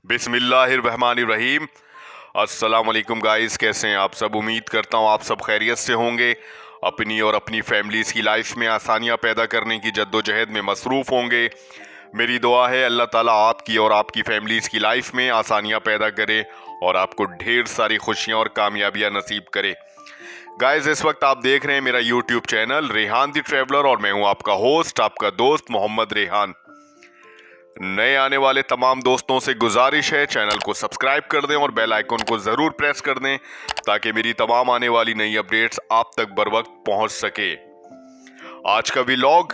बिस्मिल्लाहिर्रहमानिर्रहीम। अस्सलाम वालेकुम गाइस, कैसे हैं आप सब। उम्मीद करता हूँ आप सब खैरियत से होंगे। अपनी और अपनी फैमिलीज़ की लाइफ में आसानियाँ पैदा करने की जद्दोजहद में मसरूफ़ होंगे। मेरी दुआ है अल्लाह ताला आपकी और आपकी फैमिलीज़ की लाइफ में आसानियाँ पैदा करे और आपको ढेर सारी खुशियाँ और कामयाबियाँ नसीब करे। गाइस, इस वक्त आप देख रहे हैं मेरा YouTube channel Rehan the traveller और मैं हूँ आपका होस्ट, आपका दोस्त मोहम्मद रेहान। नए आने वाले तमाम दोस्तों से गुजारिश है चैनल को सब्सक्राइब कर दें और बेल आइकन को ज़रूर प्रेस कर दें ताकि मेरी तमाम आने वाली नई अपडेट्स आप तक बर वक्त पहुंच सके। आज का व्लॉग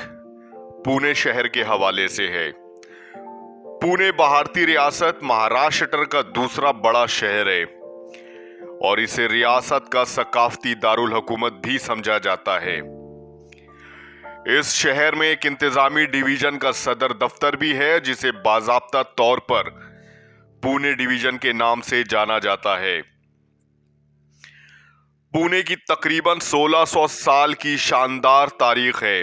पुणे शहर के हवाले से है। पुणे भारतीय रियासत महाराष्ट्र का दूसरा बड़ा शहर है और इसे रियासत का सकाफती दारुल हुकूमत भी समझा जाता है। इस शहर में एक इंतजामी डिवीजन का सदर दफ्तर भी है जिसे बाज़ाब्ता तौर पर पुणे डिवीजन के नाम से जाना जाता है। पुणे की तकरीबन 1600 साल की शानदार तारीख है।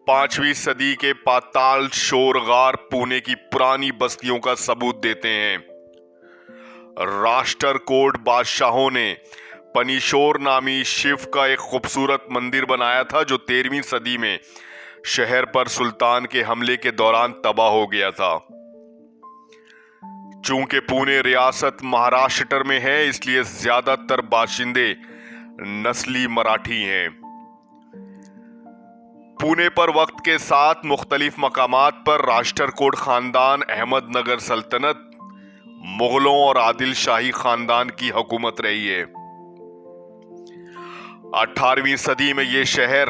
5वीं सदी के पाताल शोरगार पुणे की पुरानी बस्तियों का सबूत देते हैं। राष्ट्रकूट बादशाहों ने पनीशोर नामी शिव का एक खूबसूरत मंदिर बनाया था जो 13वीं सदी में शहर पर सुल्तान के हमले के दौरान तबाह हो गया था। चूंकि पुणे रियासत महाराष्ट्र में है इसलिए ज्यादातर बाशिंदे नस्ली मराठी हैं। पुणे पर वक्त के साथ मुख्तलिफ मकामात पर राष्ट्रकूट खानदान, अहमदनगर सल्तनत, मुगलों और आदिल शाही खानदान की हुकूमत रही है। 18वीं सदी में यह शहर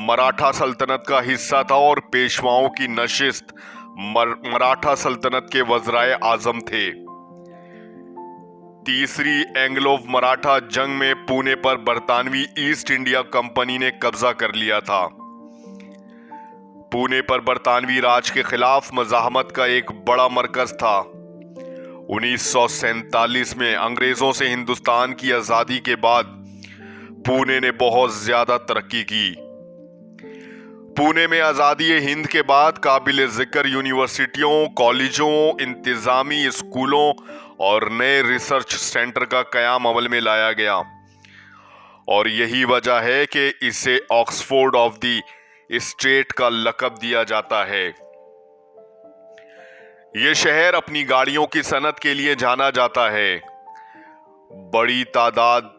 मराठा सल्तनत का हिस्सा था और पेशवाओं की नशिस्त मराठा सल्तनत के वज़राए आज़म थे। तीसरी एंग्लो मराठा जंग में पुणे पर बरतानवी ईस्ट इंडिया कंपनी ने कब्जा कर लिया था। पुणे पर बरतानवी राज के खिलाफ मज़ाहमत का एक बड़ा मरकज था। 1947 में अंग्रेजों से हिंदुस्तान की आजादी के बाद पुणे ने बहुत ज्यादा तरक्की की। पुणे में आजादी हिंद के बाद काबिल जिक्र यूनिवर्सिटियों, कॉलेजों, इंतजामी स्कूलों और नए रिसर्च सेंटर का कयाम अमल में लाया गया और यही वजह है कि इसे ऑक्सफोर्ड ऑफ द स्टेट का लक़ब दिया जाता है। यह शहर अपनी गाड़ियों की सनत के लिए जाना जाता है। बड़ी तादाद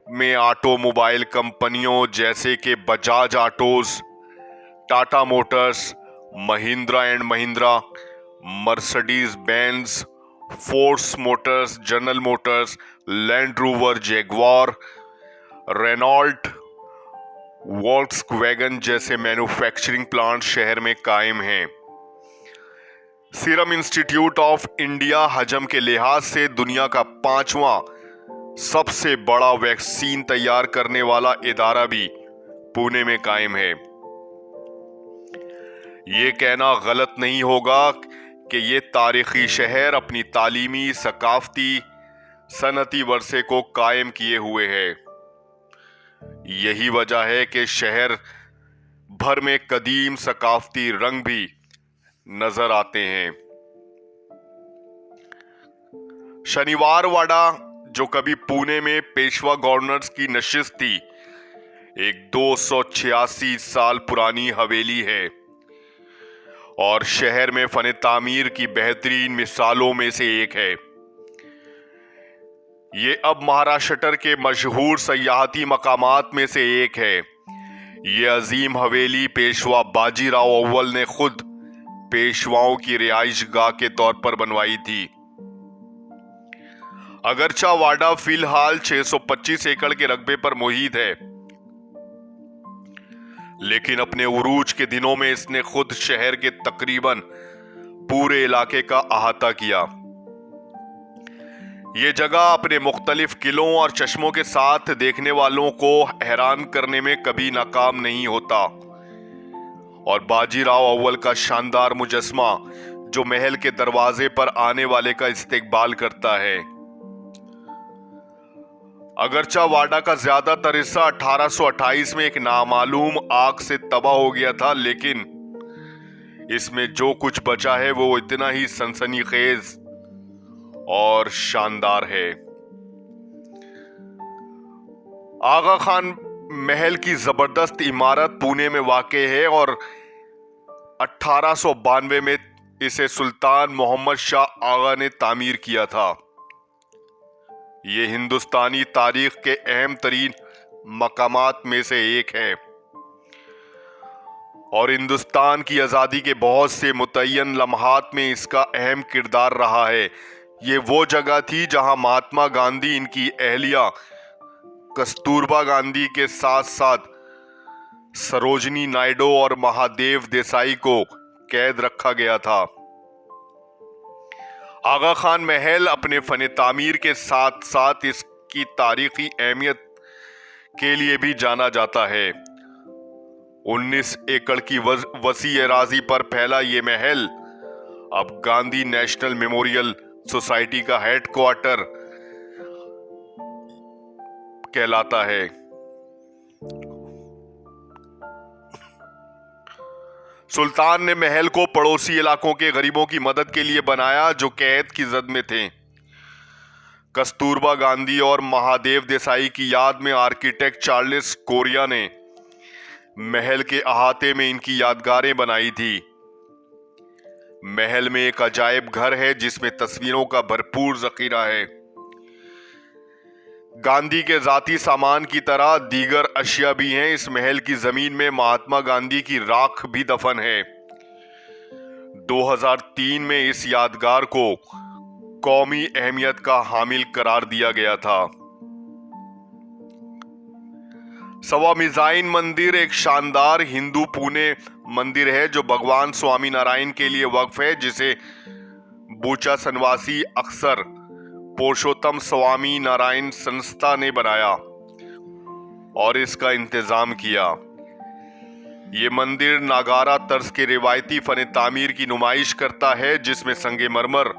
में ऑटोमोबाइल कंपनियों जैसे कि Bajaj Autos, Tata Motors, Mahindra and Mahindra, Mercedes Benz, Force Motors, General Motors, Land Rover, Jaguar, Renault, Volkswagen जैसे मैन्युफैक्चरिंग प्लांट शहर में कायम हैं। सीरम इंस्टीट्यूट ऑफ इंडिया हजम के लिहाज से दुनिया का 5वां सबसे बड़ा वैक्सीन तैयार करने वाला इदारा भी पुणे में कायम है। ये कहना गलत नहीं होगा कि ये तारीखी शहर अपनी तालीमी, सकाफती, सनती वर्से को कायम किए हुए है। यही वजह है कि शहर भर में कदीम सकाफती रंग भी नजर आते हैं। शनिवार वाड़ा जो कभी पुणे में पेशवा गवर्नर्स की नशिस्त थी, एक 286 साल पुरानी हवेली है और शहर में फन तामीर की बेहतरीन मिसालों में से एक है। ये अब महाराष्ट्र के मशहूर सयाहती मकामात में से एक है। ये अजीम हवेली पेशवा बाजीराव अव्वल ने खुद पेशवाओं की रिहाइश गाह के तौर पर बनवाई थी। अगरचा वाडा फिलहाल 625 एकड़ के रकबे पर मुहित है, लेकिन अपने उरूज के दिनों में इसने खुद शहर के तकरीबन पूरे इलाके का अहाता किया। ये जगह अपने मुख्तलिफ किलों और चश्मों के साथ देखने वालों को हैरान करने में कभी नाकाम नहीं होता और बाजीराव अव्वल का शानदार मुजस्मा जो महल के दरवाजे पर आने वाले का इस्तकबाल करता है। अगरचा वाडा का ज्यादातर हिस्सा 1828 में एक नामालूम आग से तबाह हो गया था, लेकिन इसमें जो कुछ बचा है वो इतना ही सनसनीखेज और शानदार है। आगा खान महल की जबरदस्त इमारत पुणे में वाक़ है और 1892 में इसे सुल्तान मोहम्मद शाह आगा ने तामीर किया था। ये हिंदुस्तानी तारीख के अहम तरीन मकामात में से एक है और हिंदुस्तान की आज़ादी के बहुत से मुतय्यन लम्हात में इसका अहम किरदार रहा है। ये वो जगह थी जहां महात्मा गांधी, इनकी अहलिया कस्तूरबा गांधी के साथ साथ सरोजनी नायडू और महादेव देसाई को कैद रखा गया था। आगा खान महल अपने फन तामीर के साथ साथ इसकी तारीखी अहमियत के लिए भी जाना जाता है। 19 एकड़ की वसी एराजी पर फैला ये महल अब गांधी नेशनल मेमोरियल सोसाइटी का हेडक्वार्टर कहलाता है। सुल्तान ने महल को पड़ोसी इलाकों के गरीबों की मदद के लिए बनाया जो कैद की जद में थे। कस्तूरबा गांधी और महादेव देसाई की याद में आर्किटेक्ट चार्ल्स कोरिया ने महल के अहाते में इनकी यादगारें बनाई थी। महल में एक अजायब घर है जिसमें तस्वीरों का भरपूर जखीरा है। गांधी के जाती सामान की तरह दीगर अशिया भी हैं। इस महल की जमीन में महात्मा गांधी की राख भी दफन है। 2003 में इस यादगार को कौमी अहमियत का हामिल करार दिया गया था। सवा मिज़ाइन मंदिर एक शानदार हिंदू पुणे मंदिर है जो भगवान स्वामी नारायण के लिए वक्फ है, जिसे बूचा सनवासी अक्सर पुरुषोत्तम स्वामी नारायण संस्था ने बनाया और इसका इंतजाम किया। ये मंदिर नागारा तर्ज के रिवायती फन तामीर की नुमाइश करता है जिसमें संगमरमर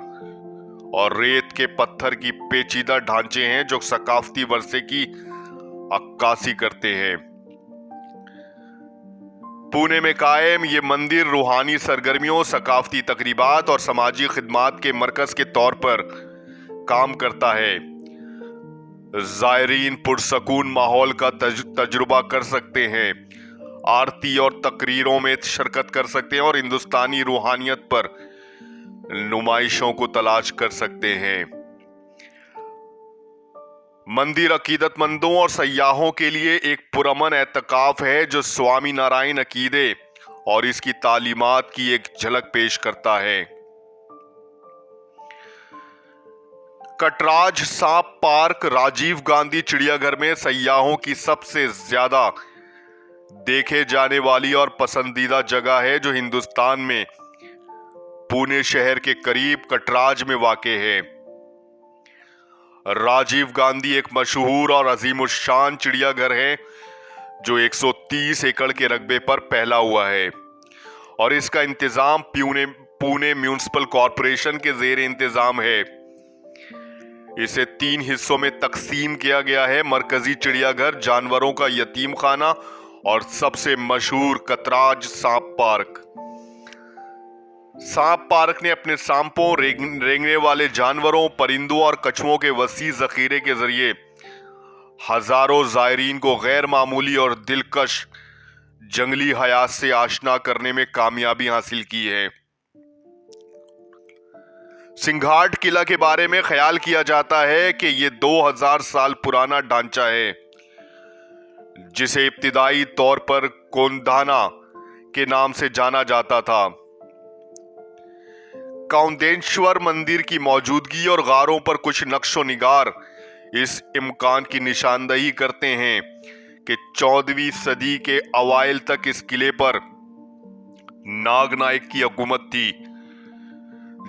और रेत के पत्थर की पेचीदा ढांचे हैं जो सकाफती वर्षे की अक्कासी करते हैं। पुणे में कायम ये मंदिर रूहानी सरगर्मियों, सकाफती तकरीबात और समाजी खिदमात के मरकज के तौर पर काम करता है। ज़ायरीन पुरसकून माहौल का तजुर्बा कर सकते हैं, आरती और तकरीरों में शिरकत कर सकते हैं और हिंदुस्तानी रूहानियत पर नुमाइशों को तलाश कर सकते हैं। मंदिर अकीदतमंदों और सयाहों के लिए एक पुरअमन एतकाफ है जो स्वामी नारायण अकीदे और इसकी तालीमात की एक झलक पेश करता है। कटराज सांप पार्क राजीव गांधी चिड़ियाघर में सयाहों की सबसे ज्यादा देखे जाने वाली और पसंदीदा जगह है जो हिंदुस्तान में पुणे शहर के करीब कटराज में वाक़े है। राजीव गांधी एक मशहूर और अजीमुशान चिड़ियाघर है जो 130 एकड़ के रकबे पर फैला हुआ है और इसका इंतजाम पुणे म्यूनिसिपल कॉरपोरेशन के जेर इंतजाम है। इसे 3 हिस्सों में तकसीम किया गया है: मरकजी चिड़ियाघर, जानवरों का यतीम खाना और सबसे मशहूर कटराज सांप पार्क। सांप पार्क ने अपने सांपों, रेंगने वाले जानवरों, परिंदों और कछुओं के वसी जखीरे के जरिए हजारों ज़ायरीन को गैर मामूली और दिलकश जंगली हयात से आशना करने में कामयाबी हासिल की है। सिंघाट किला के बारे में ख्याल किया जाता है कि यह 2000 साल पुराना ढांचा है जिसे इब्तिदाई तौर पर कोंडाना के नाम से जाना जाता था। कौंदेश्वर मंदिर की मौजूदगी और गारों पर कुछ नक्शो निगार इस इम्कान की निशानदही करते हैं कि 14वीं सदी के अवाइल तक इस किले पर नागनायक की हुकूमत थी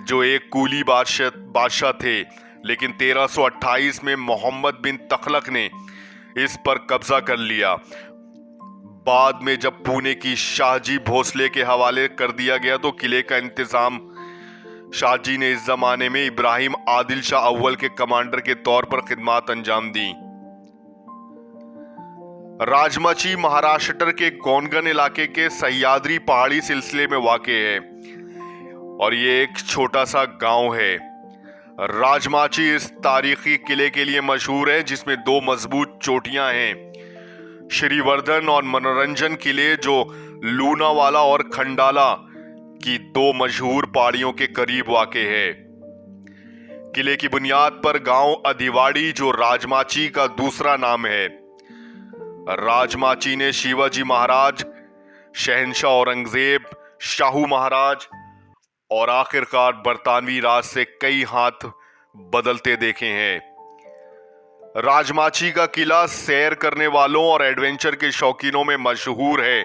जो एक कुली बादशाह थे, लेकिन 1328 में मोहम्मद बिन तुगलक ने इस पर कब्जा कर लिया। बाद में जब पुणे की शाहजी भोसले के हवाले कर दिया गया तो किले का इंतजाम शाहजी ने इस जमाने में इब्राहिम आदिल शाह अव्वल के कमांडर के तौर पर खिदमत अंजाम दी। राजमाची महाराष्ट्र के गोंडगन इलाके के सह्याद्री पहाड़ी सिलसिले में वाक़े है और ये एक छोटा सा गांव है। राजमाची इस तारीखी किले के लिए मशहूर है जिसमें 2 मजबूत चोटियां हैं, श्रीवर्धन और मनोरंजन किले जो लूनावाला और खंडाला की 2 मशहूर पहाड़ियों के करीब वाक़े है। किले की बुनियाद पर गांव अधिवाड़ी जो राजमाची का दूसरा नाम है। राजमाची ने शिवाजी महाराज, शहंशाह औरंगजेब, शाहू महाराज और आखिरकार बरतानवी राज से कई हाथ बदलते देखे हैं। राजमाची का किला सैर करने वालों और एडवेंचर के शौकीनों में मशहूर है।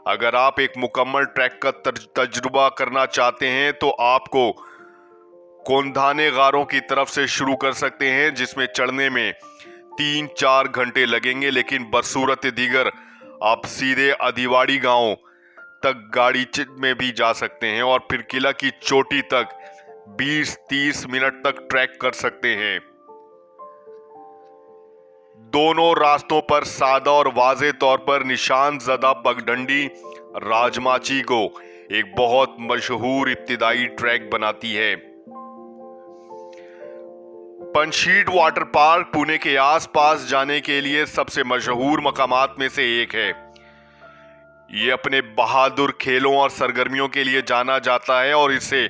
अगर आप एक मुकम्मल ट्रैक का तजुर्बा करना चाहते हैं तो आपको कोंधाने गारों की तरफ से शुरू कर सकते हैं जिसमें चढ़ने में 3-4 घंटे लगेंगे, लेकिन बसूरत दीगर आप सीधे अधिवाड़ी गांव तक गाड़ी में भी जा सकते हैं और फिर किला की चोटी तक 20-30 मिनट तक ट्रैक कर सकते हैं। दोनों रास्तों पर सादा और वाज़े तौर पर निशान ज़दा पगडंडी राजमाची को एक बहुत मशहूर इब्तिदाई ट्रैक बनाती है। पंचशीट वाटर पार्क पुणे के आसपास जाने के लिए सबसे मशहूर मकामात में से एक है। ये अपने बहादुर खेलों और सरगर्मियों के लिए जाना जाता है और इसे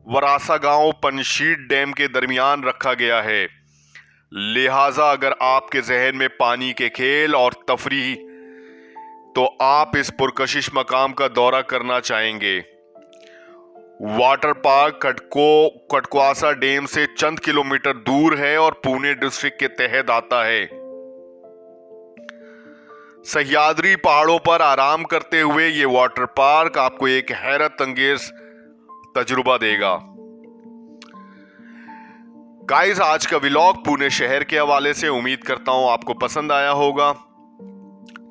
वरासा गांव पंचशीट डैम के दरमियान रखा गया है। लिहाजा अगर आपके जहन में पानी के खेल और तफरीह तो आप इस पुरकशिश मकाम का दौरा करना चाहेंगे। वाटर पार्क कटकवासा डैम से चंद किलोमीटर दूर है और पुणे डिस्ट्रिक्ट के तहत आता है। सह्याद्री पहाड़ों पर आराम करते हुए ये वाटर पार्क आपको एक हैरत अंगेज तजुर्बा देगा। गाइस, आज का व्लॉग पुणे शहर के हवाले से उम्मीद करता हूं आपको पसंद आया होगा।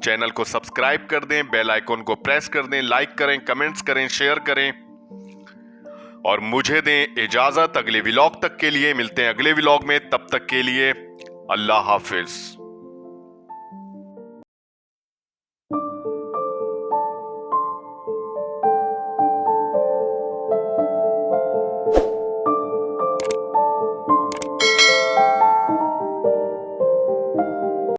चैनल को सब्सक्राइब कर दें, बेल आइकन को प्रेस कर दें, लाइक करें, कमेंट्स करें, शेयर करें और मुझे दें इजाजत। अगले व्लॉग तक के लिए मिलते हैं अगले व्लॉग में, तब तक के लिए अल्लाह हाफिज।